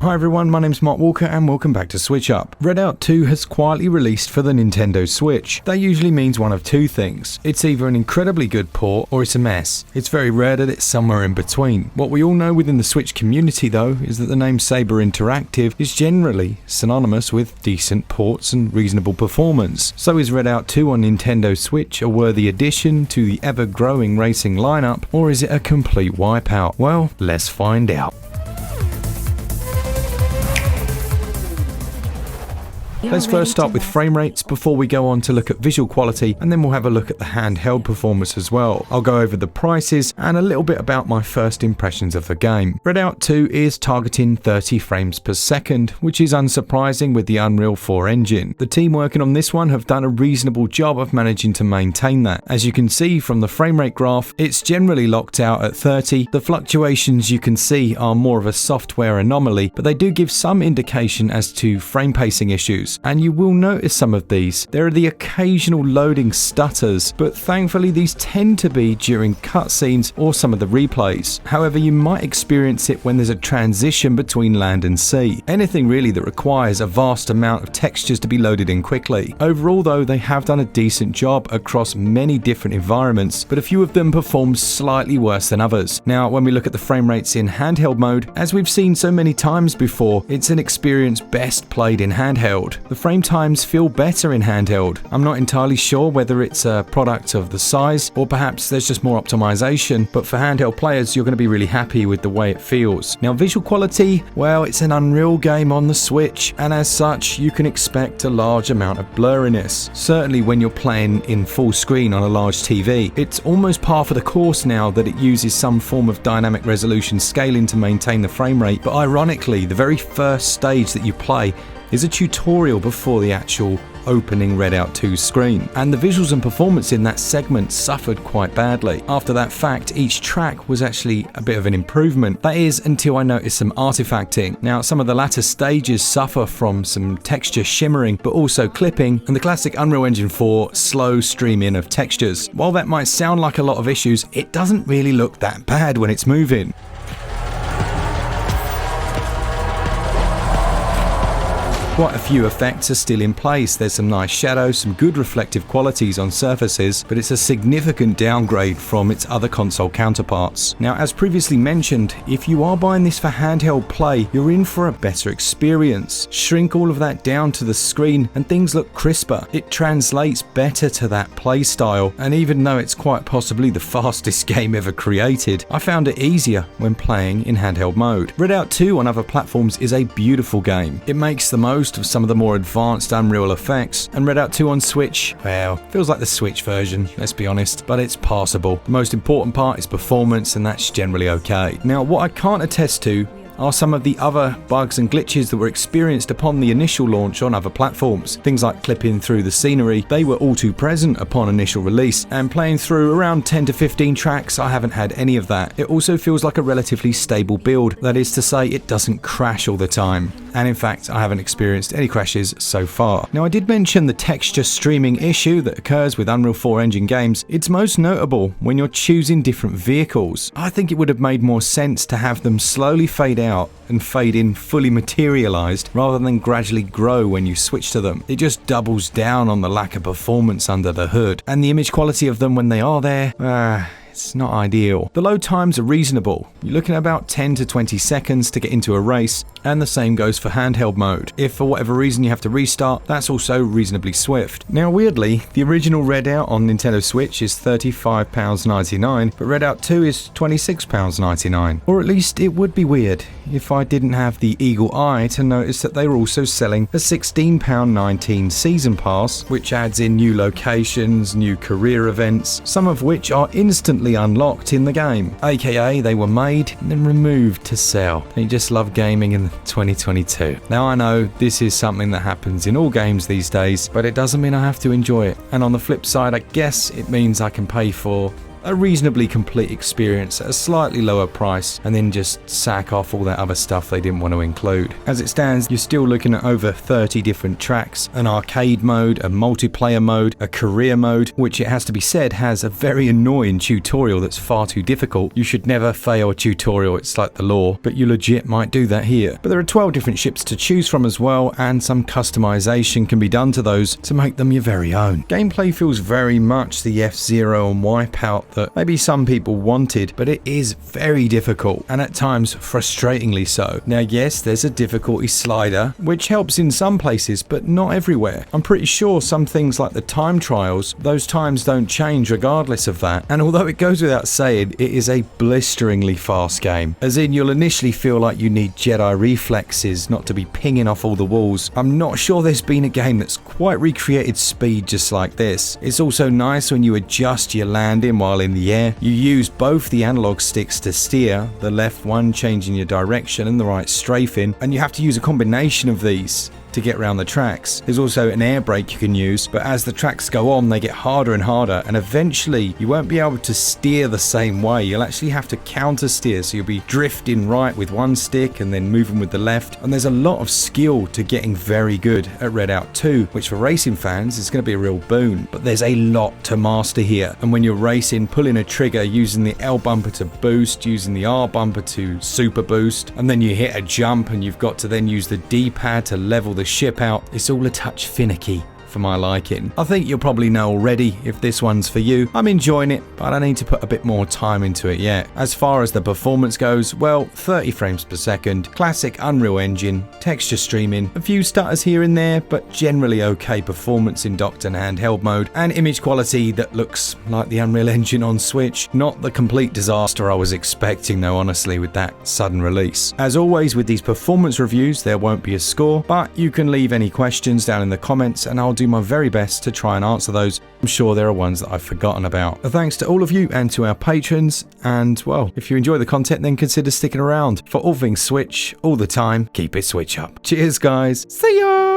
Hi everyone, my name's Mark Walker and welcome back to SwitchUp. Redout 2 has quietly released for the Nintendo Switch. That usually means one of two things. It's either an incredibly good port or it's a mess. It's very rare that it's somewhere in between. What we all know within the Switch community though is that the name Saber Interactive is generally synonymous with decent ports and reasonable performance. So is Redout 2 on Nintendo Switch a worthy addition to the ever-growing racing lineup, or is it a complete wipeout? Well, let's find out. Let's first start with frame rates before we go on to look at visual quality, and then we'll have a look at the handheld performance as well. I'll go over the prices and a little bit about my first impressions of the game. Redout 2 is targeting 30 frames per second, which is unsurprising with the Unreal 4 engine. The team working on this one have done a reasonable job of managing to maintain that. As you can see from the frame rate graph, it's generally locked out at 30. The fluctuations you can see are more of a software anomaly, but they do give some indication as to frame pacing issues. And you will notice some of these. There are the occasional loading stutters, but thankfully these tend to be during cutscenes or some of the replays. However, you might experience it when there's a transition between land and sea. Anything really that requires a vast amount of textures to be loaded in quickly. Overall though, they have done a decent job across many different environments, but a few of them perform slightly worse than others. Now, when we look at the frame rates in handheld mode, as we've seen so many times before, it's an experience best played in handheld. The frame times feel better in handheld. I'm not entirely sure whether it's a product of the size or perhaps there's just more optimization, but for handheld players you're going to be really happy with the way it feels. Now, visual quality, well, it's an Unreal game on the Switch, and as such you can expect a large amount of blurriness. Certainly when you're playing in full screen on a large TV. It's almost par for the course now that it uses some form of dynamic resolution scaling to maintain the frame rate, but ironically the very first stage that you play is a tutorial before the actual opening Redout 2 screen, and the visuals and performance in that segment suffered quite badly. After that fact, each track was actually a bit of an improvement. That is, until I noticed some artifacting. Now, some of the latter stages suffer from some texture shimmering, but also clipping, and the classic Unreal Engine 4 slow stream in of textures. While that might sound like a lot of issues, it doesn't really look that bad when it's moving. Quite a few effects are still in place. There's some nice shadows, some good reflective qualities on surfaces, but it's a significant downgrade from its other console counterparts. Now, as previously mentioned, if you are buying this for handheld play, you're in for a better experience. Shrink all of that down to the screen and things look crisper. It translates better to that play style, and even though it's quite possibly the fastest game ever created, I found it easier when playing in handheld mode. Redout 2 on other platforms is a beautiful game. It makes the most of some of the more advanced Unreal effects, and Redout 2 on Switch, well, feels like the Switch version, let's be honest, but it's passable. The most important part is performance, and that's generally okay. Now, what I can't attest to are some of the other bugs and glitches that were experienced upon the initial launch on other platforms. Things like clipping through the scenery, they were all too present upon initial release, and playing through around 10 to 15 tracks, I haven't had any of that. It also feels like a relatively stable build, that is to say, it doesn't crash all the time. And in fact, I haven't experienced any crashes so far. Now, I did mention the texture streaming issue that occurs with Unreal 4 engine games. It's most notable when you're choosing different vehicles. I think it would have made more sense to have them slowly fade out and fade in fully materialized rather than gradually grow when you switch to them. It just doubles down on the lack of performance under the hood, and the image quality of them when they are there, it's not ideal. The load times are reasonable. You're looking at about 10 to 20 seconds to get into a race, and the same goes for handheld mode. If for whatever reason you have to restart, that's also reasonably swift. Now, weirdly, the original Redout on Nintendo Switch is £35.99, but Redout 2 is £26.99. Or at least it would be weird if I didn't have the eagle eye to notice that they were also selling a £16.19 season pass, which adds in new locations, new career events, some of which are instantly unlocked in the game, aka they were made and then removed to sell. They just love gaming in 2022. Now, I know this is something that happens in all games these days, but it doesn't mean I have to enjoy it. And on the flip side, I guess it means I can pay for a reasonably complete experience at a slightly lower price, and then just sack off all that other stuff they didn't want to include. As it stands, you're still looking at over 30 different tracks, an arcade mode, a multiplayer mode, a career mode, which it has to be said has a very annoying tutorial that's far too difficult. You should never fail a tutorial, it's like the law, but you legit might do that here. But there are 12 different ships to choose from as well, and some customization can be done to those to make them your very own. Gameplay feels very much the F-Zero and Wipeout that maybe some people wanted, but it is very difficult, and at times frustratingly so. Now yes, there's a difficulty slider, which helps in some places, but not everywhere. I'm pretty sure some things like the time trials, those times don't change regardless of that, and although it goes without saying, it is a blisteringly fast game. As in, you'll initially feel like you need Jedi reflexes not to be pinging off all the walls. I'm not sure there's been a game that's quite recreated speed just like this. It's also nice when you adjust your landing while in the air. You use both the analog sticks to steer, the left one changing your direction and the right strafing, and you have to use a combination of these to get around the tracks. There's also an air brake you can use, but as the tracks go on, they get harder and harder, and eventually you won't be able to steer the same way. You'll actually have to counter steer, so you'll be drifting right with one stick and then moving with the left, and there's a lot of skill to getting very good at Redout 2, which for racing fans is going to be a real boon, but there's a lot to master here. And when you're racing, pulling a trigger, using the L bumper to boost, using the R bumper to super boost, and then you hit a jump and you've got to then use the D-pad to level the ship out. It's all a touch finicky for my liking. I think you'll probably know already if this one's for you. I'm enjoying it, but I need to put a bit more time into it yet. As far as the performance goes, well, 30 frames per second, classic Unreal Engine, texture streaming, a few stutters here and there, but generally okay performance in docked and handheld mode, and image quality that looks like the Unreal Engine on Switch. Not the complete disaster I was expecting though, honestly, with that sudden release. As always with these performance reviews, there won't be a score, but you can leave any questions down in the comments and I'll do my very best to try and answer those. I'm sure there are ones that I've forgotten about. Thanks to all of you and to our patrons, and well, if you enjoy the content then consider sticking around. For all things Switch, all the time, keep it Switch up. Cheers guys, see ya!